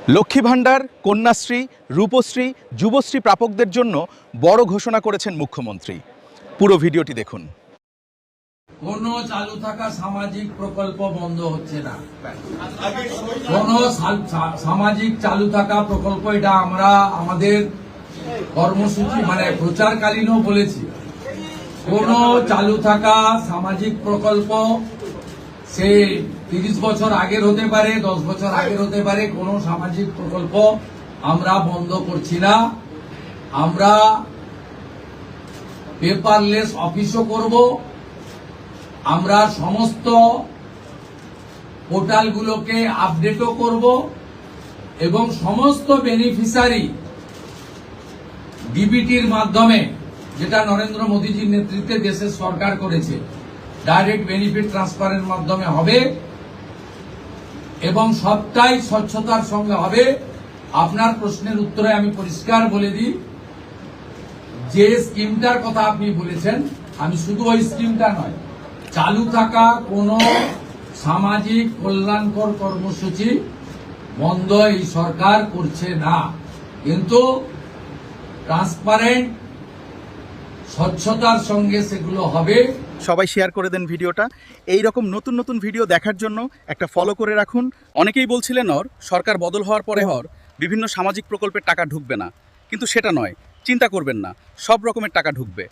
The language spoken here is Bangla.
লক্ষ্মী ভাণ্ডার, কন্যাশ্রী, রূপশ্রী, যুবশ্রী প্রাপকদের জন্য বড় ঘোষণা করেছেন মুখ্যমন্ত্রী। পুরো ভিডিওটি দেখুন। কোন চালু থাকা সামাজিক প্রকল্প বন্ধ হচ্ছে না। কোন সামাজিক চালু থাকা প্রকল্প, এটা আমরা আমাদের কর্মসূচি প্রচারকালীনও বলেছি। কোন চালু থাকা সামাজিক প্রকল্প সে 30 বছর আগের হতে পারে, 10 বছর আগের হতে পারে, কোন সামাজিক প্রকল্প আমরা বন্ধ করছি না। আমরা পেপারলেস অফিসও করব, আমরা সমস্ত পোর্টালগুলোকে আপডেটও করব এবং সমস্ত বেনিফিশিয়ারি ডিবিটির মাধ্যমে, যেটা নরেন্দ্র মোদীজির নেতৃত্বে দেশের সরকার করেছে, ডাইরেক্ট বেনিফিট ট্রান্সফারের মাধ্যমে হবে এবং সবটাই স্বচ্ছতার সঙ্গে হবে। আপনার প্রশ্নের উত্তরে আমি পরিষ্কার বলে দিই, যে স্কিমটার কথা আপনি বলেছেন, আমি শুধু ওই স্কিমটা নয়, চালু থাকা কোন সামাজিক কল্যাণকর কর্মসূচি বন্ধ এই সরকার করছে না, কিন্তু ট্রান্সপারেন্ট স্বচ্ছতার সঙ্গে সেগুলো হবে। সবাই শেয়ার করে দেন ভিডিওটা। এই রকম নতুন নতুন ভিডিও দেখার জন্য একটা ফলো করে রাখুন। অনেকেই বলছিলেন সরকার বদল হওয়ার পরে বিভিন্ন সামাজিক প্রকল্পের টাকা ঢুকবে না, কিন্তু সেটা নয়, চিন্তা করবেন না, সব রকমের টাকা ঢুকবে।